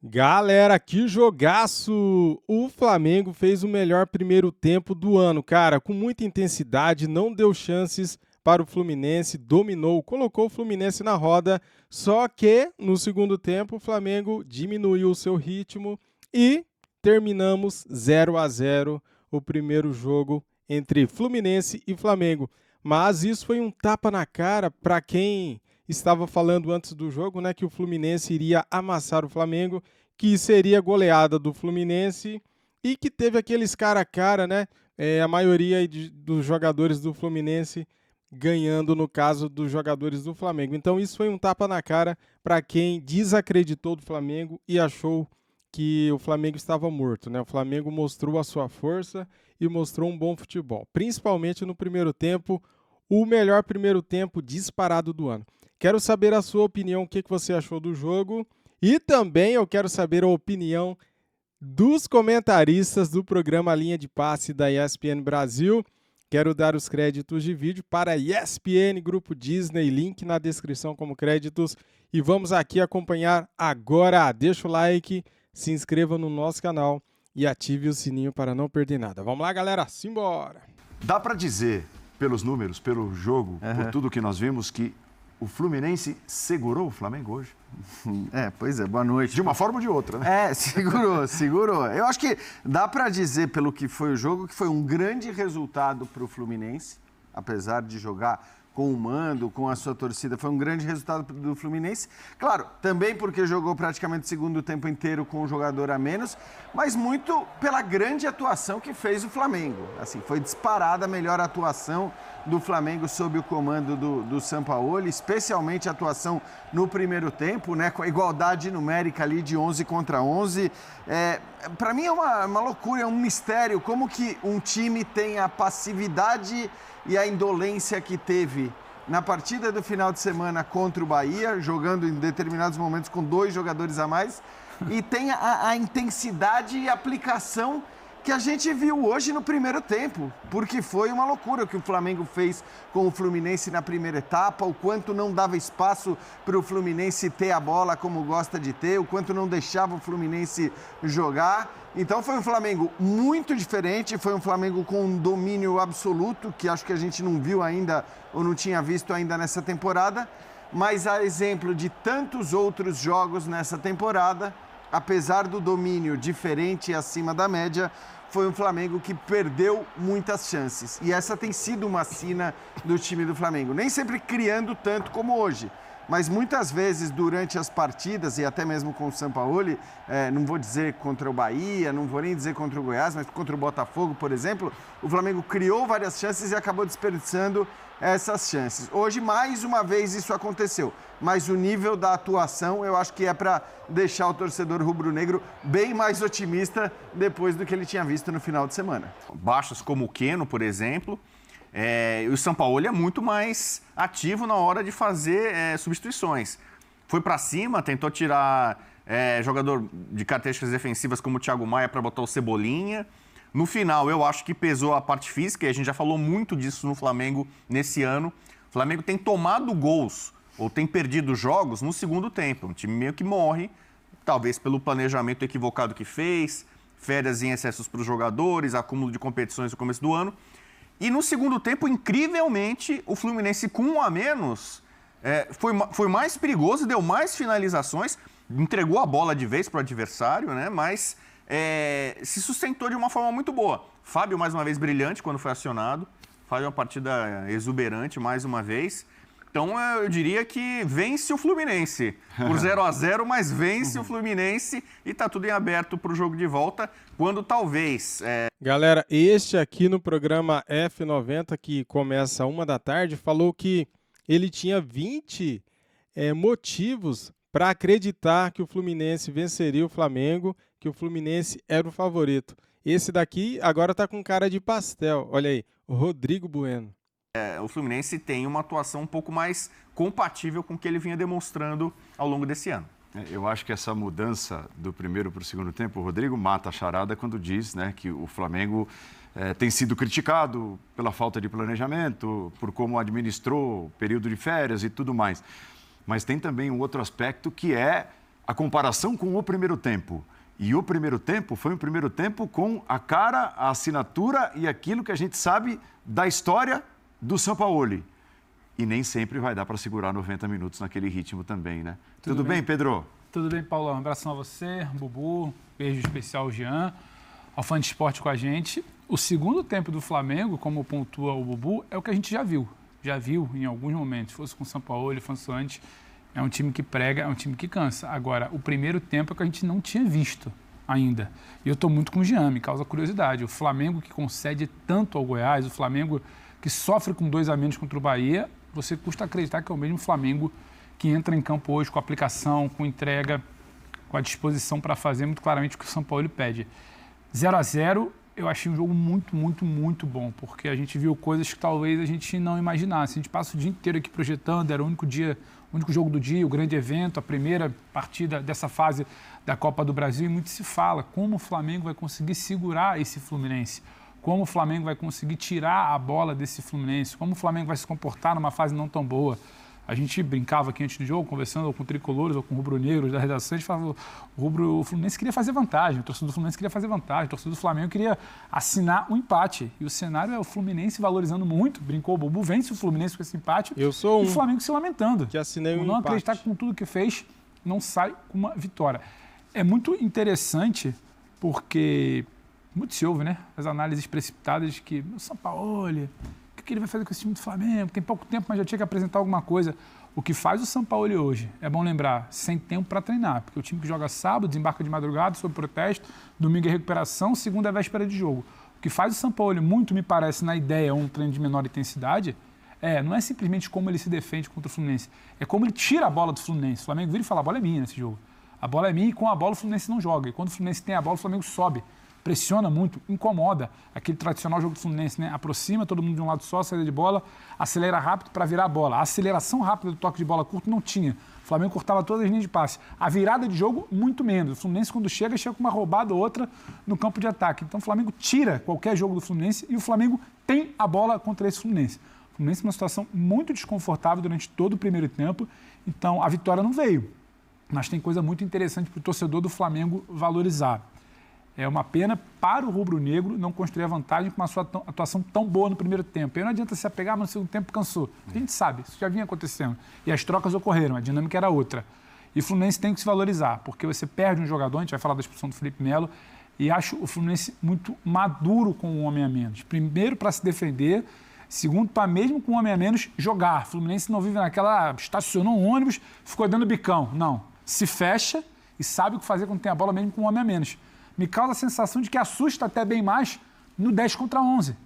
Galera, que jogaço! O Flamengo fez o melhor primeiro tempo do ano, cara, com muita intensidade, não deu chances para o Fluminense, dominou, colocou o Fluminense na roda, só que no segundo tempo o Flamengo diminuiu o seu ritmo e terminamos 0-0 o primeiro jogo entre Fluminense e Flamengo. Mas isso foi um tapa na cara para quem estava falando antes do jogo, né, que o Fluminense iria amassar o Flamengo, que seria goleada do Fluminense e que teve aqueles cara a cara, né? A maioria dos jogadores do Fluminense ganhando no caso dos jogadores do Flamengo. Então isso foi um tapa na cara para quem desacreditou do Flamengo e achou que o Flamengo estava morto, né? O Flamengo mostrou a sua força e mostrou um bom futebol, principalmente no primeiro tempo, o melhor primeiro tempo disparado do ano. Quero saber a sua opinião, o que você achou do jogo. E também eu quero saber a opinião dos comentaristas do programa Linha de Passe da ESPN Brasil. Quero dar os créditos de vídeo para a ESPN, Grupo Disney, link na descrição como créditos. E vamos aqui acompanhar agora. Deixa o like, se inscreva no nosso canal e ative o sininho para não perder nada. Vamos lá, galera, simbora! Dá para dizer, pelos números, pelo jogo, por tudo que nós vimos, que o Fluminense segurou o Flamengo hoje? Pois é, boa noite. De uma forma ou de outra, né? Segurou. Eu acho que dá para dizer, pelo que foi o jogo, que foi um grande resultado para o Fluminense, apesar de jogar com o mando, com a sua torcida, foi um grande resultado do Fluminense. Claro, também porque jogou praticamente o segundo tempo inteiro com um jogador a menos, mas muito pela grande atuação que fez o Flamengo. Assim, foi disparada a melhor atuação do Flamengo sob o comando do Sampaoli, especialmente a atuação no primeiro tempo, né, com a igualdade numérica ali de 11 contra 11. Para mim é uma loucura, é um mistério como que um time tem a passividade e a indolência que teve na partida do final de semana contra o Bahia, jogando em determinados momentos com 2 jogadores a mais, e tem a intensidade e aplicação que a gente viu hoje no primeiro tempo, porque foi uma loucura o que o Flamengo fez com o Fluminense na primeira etapa, o quanto não dava espaço para o Fluminense ter a bola como gosta de ter, o quanto não deixava o Fluminense jogar. Então foi um Flamengo muito diferente, foi um Flamengo com um domínio absoluto, que acho que a gente não viu ainda, ou não tinha visto ainda nessa temporada, mas a exemplo de tantos outros jogos nessa temporada, apesar do domínio diferente e acima da média, foi um Flamengo que perdeu muitas chances. E essa tem sido uma sina do time do Flamengo. Nem sempre criando tanto como hoje, mas muitas vezes durante as partidas, e até mesmo com o Sampaoli, não vou dizer contra o Bahia, não vou nem dizer contra o Goiás, mas contra o Botafogo, por exemplo, o Flamengo criou várias chances e acabou desperdiçando essas chances. Hoje, mais uma vez, isso aconteceu. Mas o nível da atuação, eu acho que é para deixar o torcedor rubro-negro bem mais otimista depois do que ele tinha visto no final de semana. Baixos como o Keno, por exemplo. O Sampaoli é muito mais ativo na hora de fazer substituições. Foi para cima, tentou tirar jogador de características defensivas como o Thiago Maia para botar o Cebolinha. No final, eu acho que pesou a parte física, e a gente já falou muito disso no Flamengo nesse ano. O Flamengo tem tomado gols ou tem perdido jogos no segundo tempo. Um time meio que morre, talvez pelo planejamento equivocado que fez, férias em excessos para os jogadores, acúmulo de competições no começo do ano. E no segundo tempo, incrivelmente, o Fluminense com 1 a menos foi mais perigoso, deu mais finalizações, entregou a bola de vez para o adversário, né? Mas se sustentou de uma forma muito boa. Fábio, mais uma vez, brilhante quando foi acionado. Fábio, uma partida exuberante, mais uma vez. Então, eu diria que vence o Fluminense por 0-0, mas vence o Fluminense e está tudo em aberto para o jogo de volta, quando talvez... Galera, este aqui no programa F90, que começa 1 da tarde, falou que ele tinha 20 motivos para acreditar que o Fluminense venceria o Flamengo, que o Fluminense era o favorito. Esse daqui agora está com cara de pastel. Olha aí, o Rodrigo Bueno. O Fluminense tem uma atuação um pouco mais compatível com o que ele vinha demonstrando ao longo desse ano. Eu acho que essa mudança do primeiro para o segundo tempo, o Rodrigo mata a charada quando diz, né, que o Flamengo tem sido criticado pela falta de planejamento, por como administrou o período de férias e tudo mais. Mas tem também um outro aspecto que é a comparação com o primeiro tempo. E o primeiro tempo foi um primeiro tempo com a cara, a assinatura e aquilo que a gente sabe da história do Sampaoli. E nem sempre vai dar para segurar 90 minutos naquele ritmo também, né? Tudo bem, Pedro? Tudo bem, Paulão. Um abração a você, Bubu, beijo especial ao Jean, ao Fã de Esporte com a gente. O segundo tempo do Flamengo, como pontua o Bubu, é o que a gente já viu em alguns momentos, fosse com o Sampaoli, fosse antes. É um time que prega, é um time que cansa. Agora, o primeiro tempo é que a gente não tinha visto ainda. E eu estou muito com o Jean, me causa curiosidade. O Flamengo que concede tanto ao Goiás, o Flamengo que sofre com 2 a menos contra o Bahia, você custa acreditar que é o mesmo Flamengo que entra em campo hoje com aplicação, com entrega, com a disposição para fazer muito claramente o que o Sampaoli pede. 0-0, eu achei um jogo muito, muito, muito bom, porque a gente viu coisas que talvez a gente não imaginasse. A gente passa o dia inteiro aqui projetando, era o único jogo do dia, o grande evento, a primeira partida dessa fase da Copa do Brasil, e muito se fala como o Flamengo vai conseguir segurar esse Fluminense, como o Flamengo vai conseguir tirar a bola desse Fluminense, como o Flamengo vai se comportar numa fase não tão boa. A gente brincava aqui antes do jogo, conversando com tricolores ou com rubro-negros da redação, a gente falava o Fluminense queria fazer vantagem, o torcedor do Fluminense queria fazer vantagem, o torcedor do Flamengo queria assinar um empate. E o cenário é o Fluminense valorizando muito, brincou o Bubu, vence o Fluminense com esse empate. Eu sou e o Flamengo se lamentando. Que assinei um não empate. Acreditar que com tudo que fez, não sai com uma vitória. É muito interessante porque muito se ouve, né? As análises precipitadas de que o Sampaoli, o que ele vai fazer com esse time do Flamengo? Tem pouco tempo, mas já tinha que apresentar alguma coisa. O que faz o Sampaoli hoje, é bom lembrar, sem tempo para treinar, porque o time que joga sábado, desembarca de madrugada, sob protesto, domingo é recuperação, segunda é véspera de jogo. O que faz o Sampaoli, muito me parece, na ideia, um treino de menor intensidade, não é simplesmente como ele se defende contra o Fluminense, é como ele tira a bola do Fluminense. O Flamengo vira e fala, a bola é minha nesse jogo. A bola é minha e com a bola o Fluminense não joga. E quando o Fluminense tem a bola, o Flamengo sobe. Pressiona muito, incomoda. Aquele tradicional jogo do Fluminense, né? Aproxima todo mundo de um lado só, saída de bola, acelera rápido para virar a bola. A aceleração rápida do toque de bola curto não tinha. O Flamengo cortava todas as linhas de passe. A virada de jogo, muito menos. O Fluminense, quando chega com uma roubada ou outra no campo de ataque. Então o Flamengo tira qualquer jogo do Fluminense e o Flamengo tem a bola contra esse Fluminense. O Fluminense numa situação muito desconfortável durante todo o primeiro tempo. Então a vitória não veio. Mas tem coisa muito interessante para o torcedor do Flamengo valorizar. É uma pena para o rubro-negro não construir a vantagem com uma sua atuação tão boa no primeiro tempo. Aí não adianta se apegar, mas no segundo tempo cansou. A gente sabe, isso já vinha acontecendo. E as trocas ocorreram, a dinâmica era outra. E o Fluminense tem que se valorizar, porque você perde um jogador, a gente vai falar da expulsão do Felipe Melo, e acho o Fluminense muito maduro com um homem a menos. Primeiro, para se defender. Segundo, para mesmo com um homem a menos, jogar. O Fluminense não vive naquela... Estacionou um ônibus, ficou dando bicão. Não. Se fecha e sabe o que fazer quando tem a bola mesmo com um homem a menos. Me causa a sensação de que assusta até bem mais no 10 contra 11.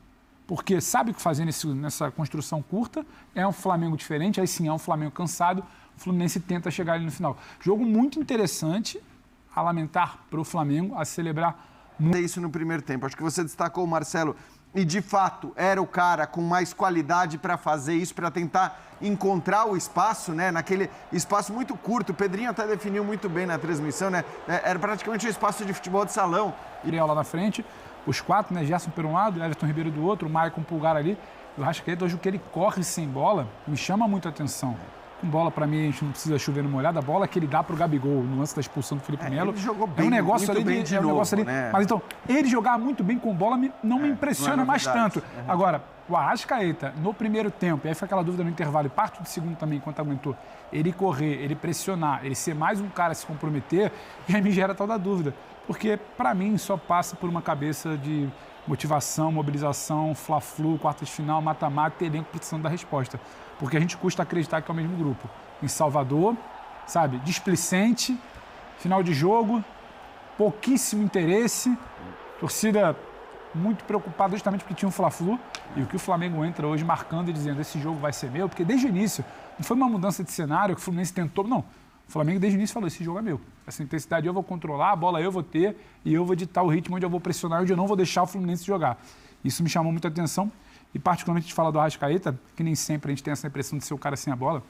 Porque sabe o que fazer nessa construção curta, é um Flamengo diferente, aí sim é um Flamengo cansado, o Fluminense tenta chegar ali no final. Jogo muito interessante, a lamentar para o Flamengo, a celebrar muito. Isso no primeiro tempo. Acho que você destacou o Marcelo e, de fato, era o cara com mais qualidade para fazer isso, para tentar encontrar o espaço, né? Naquele espaço muito curto. O Pedrinho até definiu muito bem na transmissão, né? Era praticamente um espaço de futebol de salão. Iriel lá na frente, os 4, né? Gerson por um lado, Everton Ribeiro do outro, o Maicon Pulgar ali. O Arrascaeta, hoje o que ele corre sem bola me chama muito a atenção. Com bola, para mim, a gente não precisa chover no molhado. A bola que ele dá para o Gabigol no lance da expulsão do Felipe Melo. Ele jogou bem, é um negócio ali, bem de novo, né? Mas então, ele jogar muito bem com bola não me impressiona mais tanto. Agora, o Arrascaeta, no primeiro tempo, e aí foi aquela dúvida no intervalo, e parte do segundo também, enquanto aguentou, ele correr, ele pressionar, ele ser mais um cara a se comprometer, e aí me gera tal da dúvida. Porque, para mim, só passa por uma cabeça de motivação, mobilização, fla-flu, quartas de final, mata-mata e elenco precisando da resposta. Porque a gente custa acreditar que é o mesmo grupo. Em Salvador, sabe, displicente, final de jogo, pouquíssimo interesse, torcida muito preocupada justamente porque tinha um fla-flu, e o que o Flamengo entra hoje marcando e dizendo esse jogo vai ser meu, porque desde o início não foi uma mudança de cenário que o Fluminense tentou, não. O Flamengo desde o início falou, esse jogo é meu. Essa intensidade eu vou controlar, a bola eu vou ter e eu vou ditar o ritmo onde eu vou pressionar, onde eu não vou deixar o Fluminense jogar. Isso me chamou muita atenção. E particularmente a gente fala do Arrascaeta, que nem sempre a gente tem essa impressão de ser o cara sem a bola.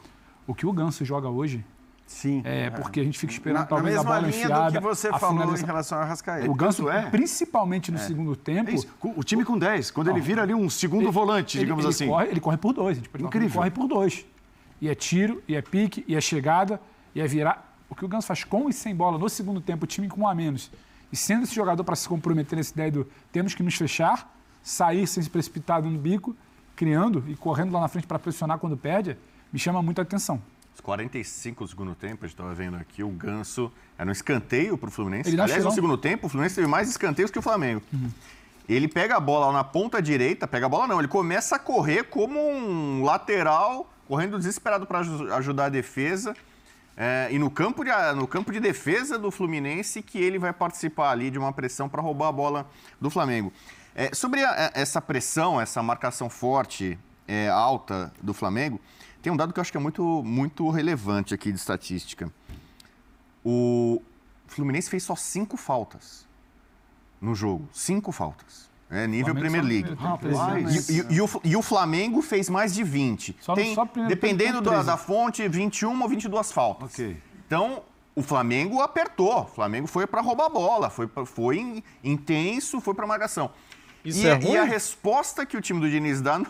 O que o Ganso joga hoje, sim, porque a gente fica esperando talvez a bola enfiada. Na mesma linha do que você falou em relação ao Arrascaeta. O Ganso, principalmente no segundo tempo... O time com 10, quando ele vira ali um segundo volante, digamos assim. Ele corre por 2. Incrível. Ele corre por 2. E é tiro, e é pique, e é chegada, e é virar. O que o Ganso faz com e sem bola no segundo tempo, o time com um a menos, e sendo esse jogador para se comprometer nessa ideia do temos que nos fechar, sair sem se precipitar no bico, criando e correndo lá na frente para pressionar quando perde, me chama muita atenção. Os 45 do segundo tempo, a gente estava vendo aqui, o Ganso era um escanteio para o Fluminense. Ele Aliás, no segundo tempo, o Fluminense teve mais escanteios que o Flamengo. Ele pega a bola lá na ponta direita, pega a bola não, ele começa a correr como um lateral, correndo desesperado para ajudar a defesa. E no campo de defesa do Fluminense que ele vai participar ali de uma pressão para roubar a bola do Flamengo. Sobre essa pressão, essa marcação forte, alta do Flamengo, tem um dado que eu acho que é muito, muito relevante aqui de estatística. O Fluminense fez só 5 faltas no jogo. 5 faltas. Nível Premier League. E o Flamengo fez mais de 20. Dependendo da fonte, 21 ou 22 faltas. Ok. Então, o Flamengo apertou. O Flamengo foi para roubar a bola. Foi intenso, foi para marcação. Isso é ruim? E a resposta que o time do Diniz dá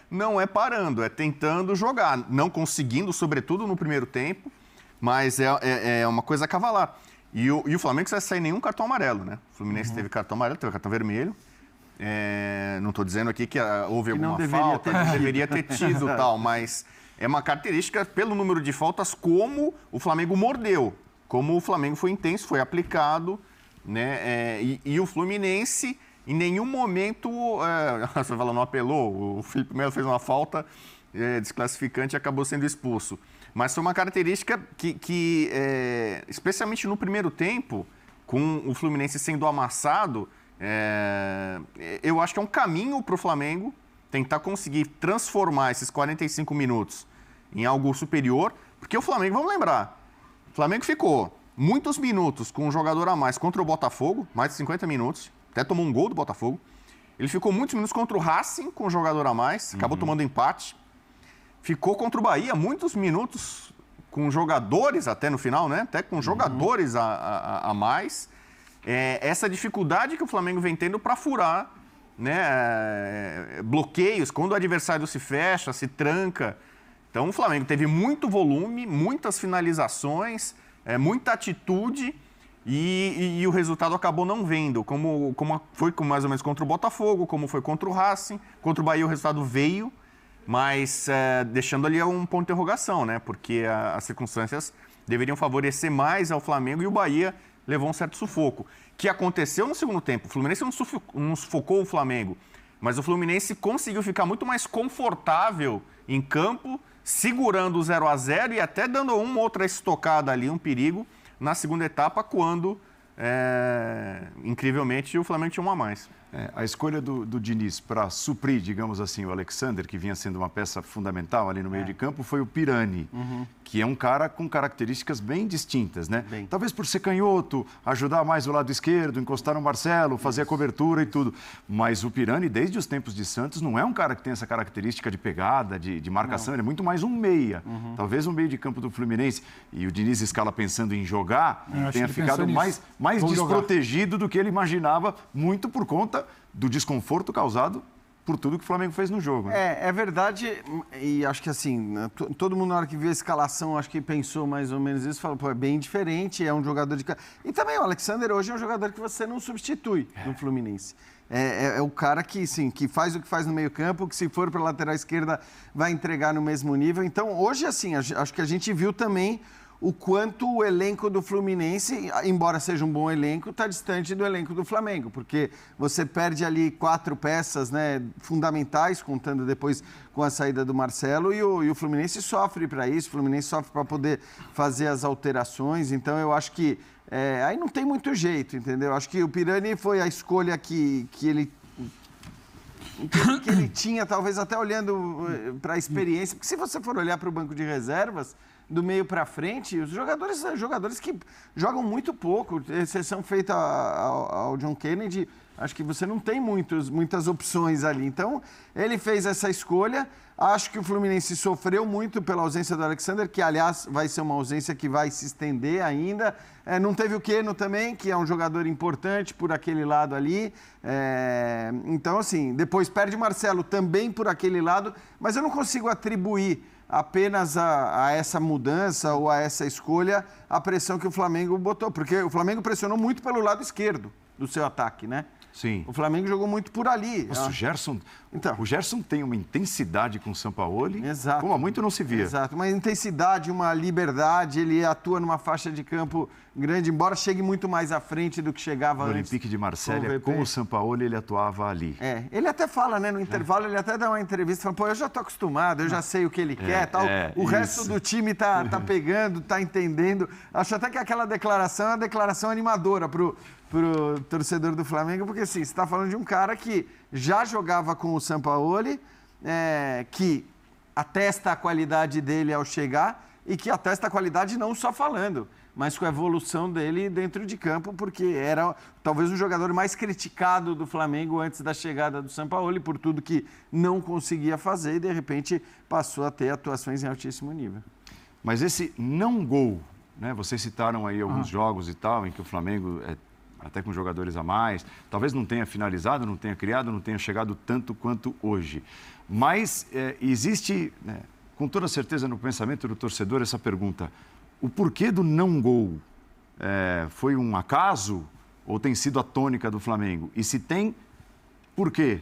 não é parando, é tentando jogar. Não conseguindo, sobretudo no primeiro tempo, mas é uma coisa a cavalar. E o Flamengo não vai sair nenhum cartão amarelo, né? O Fluminense teve cartão amarelo, teve cartão vermelho. Não estou dizendo aqui que houve alguma falta, não deveria ter tido tal, mas é uma característica pelo número de faltas como o Flamengo mordeu, como o Flamengo foi intenso, foi aplicado, né? E o Fluminense em nenhum momento, você fala, não apelou, o Felipe Melo fez uma falta desclassificante e acabou sendo expulso. Mas foi uma característica que especialmente no primeiro tempo, com o Fluminense sendo amassado, eu acho que é um caminho para o Flamengo tentar conseguir transformar esses 45 minutos em algo superior, porque o Flamengo, vamos lembrar, o Flamengo ficou muitos minutos com um jogador a mais contra o Botafogo, mais de 50 minutos, até tomou um gol do Botafogo. Ele ficou muitos minutos contra o Racing com um jogador a mais, acabou tomando empate. Ficou contra o Bahia muitos minutos com jogadores até no final, né? Até com jogadores a mais. Essa dificuldade que o Flamengo vem tendo para furar, né? Bloqueios, quando o adversário se fecha, se tranca. Então o Flamengo teve muito volume, muitas finalizações, muita atitude e o resultado acabou não vendo, como foi mais ou menos contra o Botafogo, como foi contra o Racing. Contra o Bahia o resultado veio, mas deixando ali um ponto de interrogação, né? Porque as circunstâncias deveriam favorecer mais ao Flamengo e o Bahia levou um certo sufoco. Que aconteceu no segundo tempo. O Fluminense não sufocou o Flamengo, mas o Fluminense conseguiu ficar muito mais confortável em campo, segurando o 0-0 e até dando uma outra estocada ali, um perigo, na segunda etapa, quando, incrivelmente, o Flamengo tinha um a mais. A escolha do Diniz para suprir, digamos assim, o Alexander, que vinha sendo uma peça fundamental ali no meio de campo, foi o Pirani, que é um cara com características bem distintas, né? Talvez por ser canhoto, ajudar mais o lado esquerdo, encostar no Marcelo, fazer a cobertura e tudo. Mas o Pirani, desde os tempos de Santos, não é um cara que tem essa característica de pegada, de marcação, ele é muito mais um meia. Talvez um meio de campo do Fluminense, e o Diniz escala pensando em jogar, tenha ficado mais desprotegido do que ele imaginava, muito por conta do desconforto causado por tudo que o Flamengo fez no jogo. Né? É verdade, e acho que assim, todo mundo na hora que viu a escalação, acho que pensou mais ou menos isso, falou, pô, é bem diferente, é um jogador de... E também o Alexander hoje é um jogador que você não substitui no Fluminense. É o cara que, sim, que faz o que faz no meio campo, que se for para a lateral esquerda vai entregar no mesmo nível. Então, hoje, assim, acho que a gente viu também o quanto o elenco do Fluminense, embora seja um bom elenco, está distante do elenco do Flamengo, porque você perde ali 4 peças, né, fundamentais, contando depois com a saída do Marcelo, e o Fluminense sofre para isso, o Fluminense sofre para poder fazer as alterações, então eu acho que aí não tem muito jeito, entendeu? Acho que o Pirani foi a escolha que ele tinha, talvez até olhando para a experiência, porque se você for olhar para o banco de reservas, do meio para frente, os jogadores que jogam muito pouco, exceção feita ao John Kennedy, acho que você não tem muitas opções ali. Então, ele fez essa escolha. Acho que o Fluminense sofreu muito pela ausência do Alexander, que, aliás, vai ser uma ausência que vai se estender ainda. Não teve o Keno também, que é um jogador importante por aquele lado ali. Então, assim, depois perde o Marcelo também por aquele lado, mas eu não consigo atribuir apenas a essa mudança ou a essa escolha a pressão que o Flamengo botou. Porque o Flamengo pressionou muito pelo lado esquerdo do seu ataque, né? Sim. O Flamengo jogou muito por ali. Nossa, o Gerson tem uma intensidade com o Sampaoli, Exato. como há muito não se via. Exato, uma intensidade, uma liberdade, ele atua numa faixa de campo grande, embora chegue muito mais à frente do que chegava No antes. Olympique de Marselha, com o Sampaoli, ele atuava ali. Ele até fala, né, no intervalo, ele até dá uma entrevista, falando, pô, eu já tô acostumado, eu já sei o que ele quer, tal. O resto do time tá pegando, tá entendendo. Acho até que aquela declaração é uma declaração animadora pro torcedor do Flamengo, porque assim, você está falando de um cara que já jogava com o Sampaoli, que atesta a qualidade dele ao chegar e que atesta a qualidade não só falando, mas com a evolução dele dentro de campo, porque era talvez o jogador mais criticado do Flamengo antes da chegada do Sampaoli, por tudo que não conseguia fazer e de repente passou a ter atuações em altíssimo nível. Mas esse não gol, né? Vocês citaram aí alguns jogos e tal, em que o Flamengo até com jogadores a mais, talvez não tenha finalizado, não tenha criado, não tenha chegado tanto quanto hoje. Mas existe, né, com toda certeza no pensamento do torcedor, essa pergunta: o porquê do não gol? Foi um acaso ou tem sido a tônica do Flamengo? E se tem, por quê?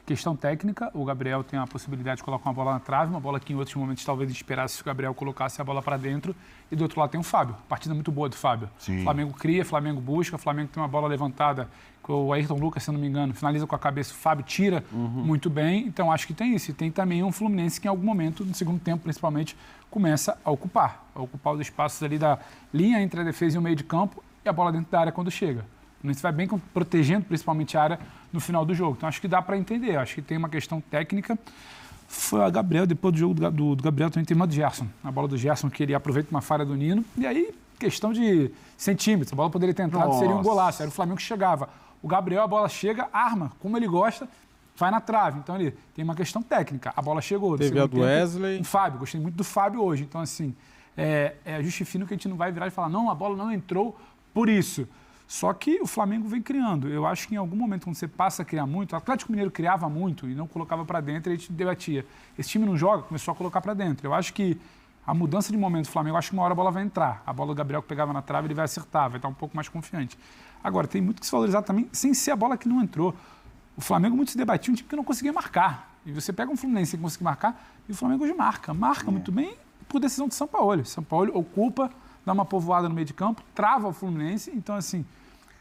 Questão técnica, o Gabriel tem a possibilidade de colocar uma bola na trave, uma bola que em outros momentos talvez esperasse que o Gabriel colocasse a bola para dentro, e do outro lado tem o Fábio, partida muito boa do Fábio. Sim. O Flamengo cria, o Flamengo busca, o Flamengo tem uma bola levantada, com o Ayrton Lucas, se não me engano, finaliza com a cabeça, o Fábio tira muito bem, então acho que tem isso. E tem também um Fluminense que em algum momento, no segundo tempo principalmente, começa a ocupar os espaços ali da linha entre a defesa e o meio de campo e a bola dentro da área quando chega. Você vai bem protegendo principalmente a área no final do jogo. Então, acho que dá para entender. Acho que tem uma questão técnica. Foi a Gabriel, depois do jogo do Gabriel, também tem uma do Gerson. A bola do Gerson, que ele aproveita uma falha do Nino. E aí, questão de centímetros. A bola poderia ter entrado, seria um golaço. Era o Flamengo que chegava. O Gabriel, a bola chega, arma, como ele gosta, vai na trave. Então, ali tem uma questão técnica. A bola chegou. Teve a do Wesley. O Fábio, gostei muito do Fábio hoje. Então, assim, justifica que a gente não vai virar e falar, não, a bola não entrou por isso. Só que o Flamengo vem criando. Eu acho que em algum momento, quando você passa a criar muito, o Atlético Mineiro criava muito e não colocava para dentro, e a gente debatia. Esse time não joga, começou a colocar para dentro. Eu acho que a mudança de momento do Flamengo, eu acho que uma hora a bola vai entrar. A bola do Gabriel que pegava na trave, ele vai acertar, vai estar um pouco mais confiante. Agora, tem muito que se valorizar também, sem ser a bola que não entrou. O Flamengo muito se debatia, um time que não conseguia marcar. E você pega um Fluminense que consegue marcar, e o Flamengo hoje marca muito bem por decisão de Sampaoli. Sampaoli ocupa, dá uma povoada no meio de campo, trava o Fluminense. Então, assim,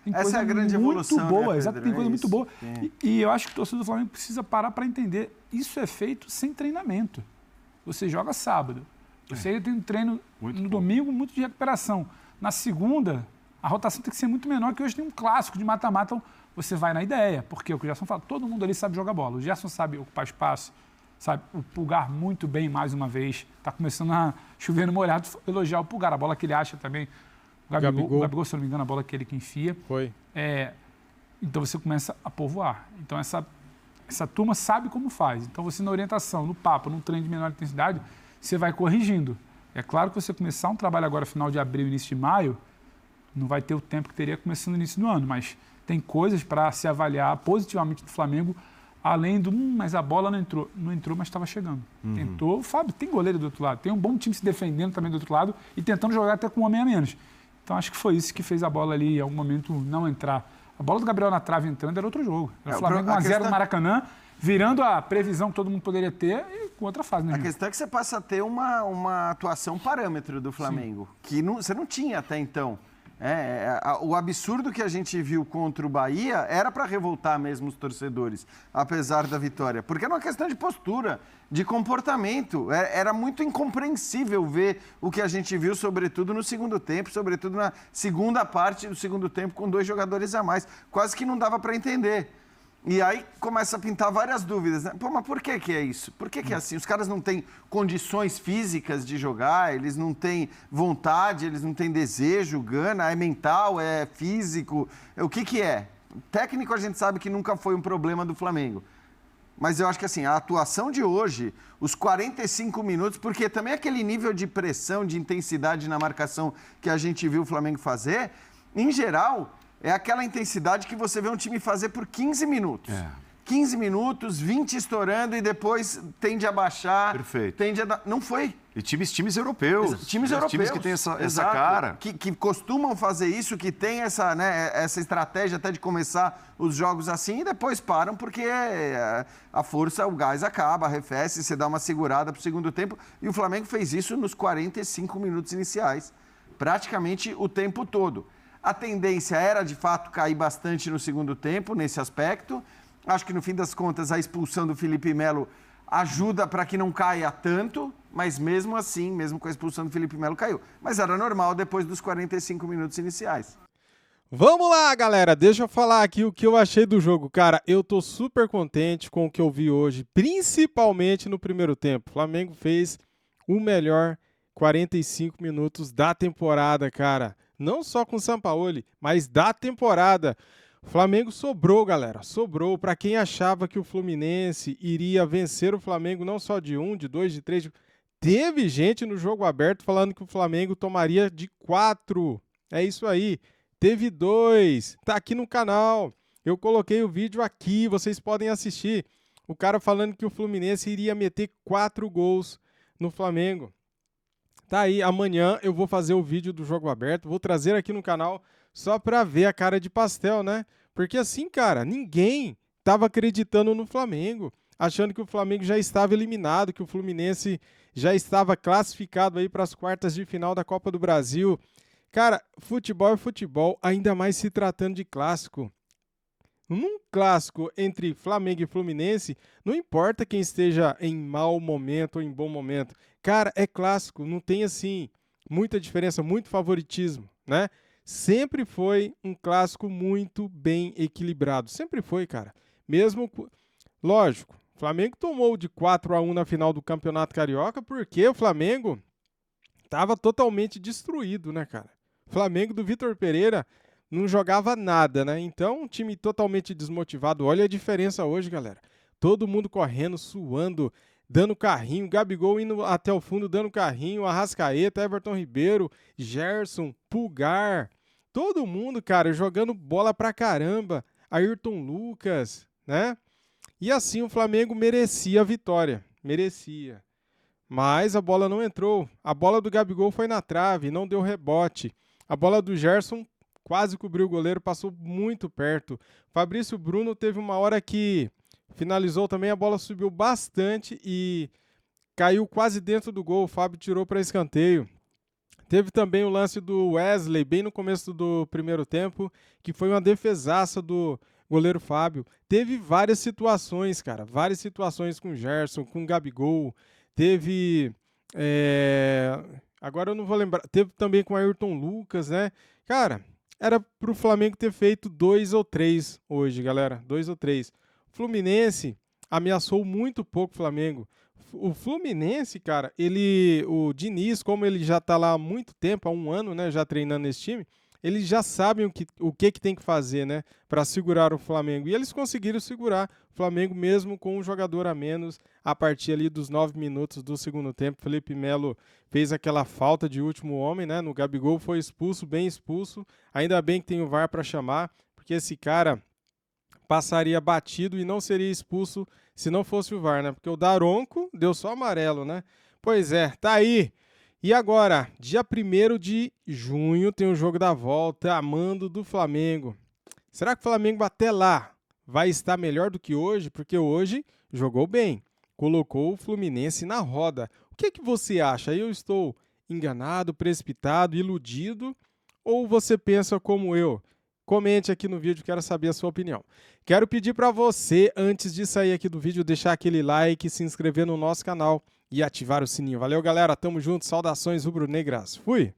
tem essa coisa é a grande muito evolução, boa. né, Exato, tem coisa muito boa. Sim. E eu acho que o torcedor do Flamengo precisa parar para entender. Isso é feito sem treinamento. Você joga sábado. Você tem um treino no domingo, muito de recuperação. Na segunda, a rotação tem que ser muito menor, que hoje tem um clássico de mata-mata. Você vai na ideia. Porque o que o Gerson fala, todo mundo ali sabe jogar bola. O Gerson sabe ocupar espaço, sabe? O Pulgar muito bem, mais uma vez. Está começando a chover no molhado, elogiar o Pulgar. A bola que ele acha também. O Gabigol, se eu não me engano, a bola que ele que enfia. Foi. Então você começa a povoar. Então essa turma sabe como faz. Então você na orientação, no papo, num treino de menor intensidade, você vai corrigindo. É claro que você começar um trabalho agora final de abril, início de maio, não vai ter o tempo que teria começando no início do ano, mas tem coisas para se avaliar positivamente do Flamengo, além do, mas a bola não entrou. Não entrou, mas estava chegando. Tentou, o Fábio tem goleiro do outro lado, tem um bom time se defendendo também do outro lado e tentando jogar até com um homem a menos. Então acho que foi isso que fez a bola ali, em algum momento, não entrar. A bola do Gabriel na trave entrando era outro jogo. Era o Flamengo 1-0 no Maracanã, virando a previsão que todo mundo poderia ter e com outra fase. Né, a questão é que você passa a ter uma atuação parâmetro do Flamengo, que você não tinha até então. O absurdo que a gente viu contra o Bahia era para revoltar mesmo os torcedores, apesar da vitória. Porque era uma questão de postura, de comportamento. Era muito incompreensível ver o que a gente viu, sobretudo no segundo tempo, sobretudo na segunda parte do segundo tempo, com 2 jogadores a mais. Quase que não dava para entender. E aí começa a pintar várias dúvidas, né? Pô, mas por que é isso? Por que é assim? Os caras não têm condições físicas de jogar, eles não têm vontade, eles não têm desejo, gana, é mental, é físico. O que é? Técnico a gente sabe que nunca foi um problema do Flamengo. Mas eu acho que assim, a atuação de hoje, os 45 minutos, porque também aquele nível de pressão, de intensidade na marcação que a gente viu o Flamengo fazer, em geral, é aquela intensidade que você vê um time fazer por 15 minutos. 15 minutos, 20 estourando e depois tende a baixar. Perfeito. Não foi. E times europeus. Times europeus. Times que têm essa Exato. cara. Que costumam fazer isso, que tem essa, né, essa estratégia até de começar os jogos assim e depois param porque a força, o gás acaba, arrefece, você dá uma segurada pro segundo tempo. E o Flamengo fez isso nos 45 minutos iniciais, praticamente o tempo todo. A tendência era, de fato, cair bastante no segundo tempo, nesse aspecto. Acho que, no fim das contas, a expulsão do Felipe Melo ajuda para que não caia tanto, mas mesmo assim, mesmo com a expulsão do Felipe Melo, caiu. Mas era normal depois dos 45 minutos iniciais. Vamos lá, galera, deixa eu falar aqui o que eu achei do jogo. Cara, eu tô super contente com o que eu vi hoje, principalmente no primeiro tempo. O Flamengo fez o melhor 45 minutos da temporada, cara. Não só com o Sampaoli, mas da temporada. O Flamengo sobrou, galera, sobrou. Para quem achava que o Fluminense iria vencer o Flamengo não só de 1, de 2, de 3, teve gente no jogo aberto falando que o Flamengo tomaria de 4. É isso aí, teve 2, tá aqui no canal. Eu coloquei o vídeo aqui, vocês podem assistir. O cara falando que o Fluminense iria meter 4 gols no Flamengo. Tá aí, amanhã eu vou fazer o vídeo do jogo aberto, vou trazer aqui no canal só pra ver a cara de pastel, né? Porque assim, cara, ninguém tava acreditando no Flamengo, achando que o Flamengo já estava eliminado, que o Fluminense já estava classificado aí para as quartas de final da Copa do Brasil. Cara, futebol é futebol, ainda mais se tratando de clássico. Num clássico entre Flamengo e Fluminense, não importa quem esteja em mau momento ou em bom momento. Cara, é clássico, não tem assim muita diferença, muito favoritismo, né? Sempre foi um clássico muito bem equilibrado. Sempre foi, cara. Mesmo, lógico, o Flamengo tomou de 4-1 na final do Campeonato Carioca porque o Flamengo estava totalmente destruído, né, cara? O Flamengo do Vitor Pereira não jogava nada, né? Então, um time totalmente desmotivado. Olha a diferença hoje, galera. Todo mundo correndo, suando, dando carrinho, Gabigol indo até o fundo, dando carrinho, Arrascaeta, Everton Ribeiro, Gerson, Pulgar, todo mundo, cara, jogando bola pra caramba, Ayrton Lucas, né? E assim o Flamengo merecia a vitória, merecia. Mas a bola não entrou, a bola do Gabigol foi na trave, não deu rebote. A bola do Gerson quase cobriu o goleiro, passou muito perto. Fabrício Bruno teve uma hora que finalizou também, a bola subiu bastante e caiu quase dentro do gol. O Fábio tirou para escanteio. Teve também o lance do Wesley, bem no começo do primeiro tempo, que foi uma defesaça do goleiro Fábio. Teve várias situações, cara, várias situações com o Gerson, com o Gabigol. Teve, agora eu não vou lembrar, teve também com o Ayrton Lucas, né? Cara, era pro Flamengo ter feito 2 ou 3 hoje, galera, 2 ou 3. O Fluminense ameaçou muito pouco o Flamengo. O Fluminense, cara, o Diniz, como ele já tá lá há muito tempo, há 1 ano, né, já treinando nesse time, eles já sabem o que tem que fazer, né, para segurar o Flamengo. E eles conseguiram segurar o Flamengo mesmo com um jogador a menos a partir ali dos 9 minutos do segundo tempo. Felipe Melo fez aquela falta de último homem, né, no Gabigol, foi expulso, bem expulso. Ainda bem que tem o VAR para chamar, porque esse cara passaria batido e não seria expulso se não fosse o VAR, né? Porque o Daronco deu só amarelo, né? Pois é, tá aí. E agora, dia 1º de junho, tem o jogo da volta, a mando do Flamengo. Será que o Flamengo até lá vai estar melhor do que hoje? Porque hoje jogou bem, colocou o Fluminense na roda. O que você acha? Eu estou enganado, precipitado, iludido? Ou você pensa como eu? Comente aqui no vídeo, quero saber a sua opinião. Quero pedir para você, antes de sair aqui do vídeo, deixar aquele like, se inscrever no nosso canal e ativar o sininho. Valeu, galera, tamo junto, saudações rubro-negras. Fui!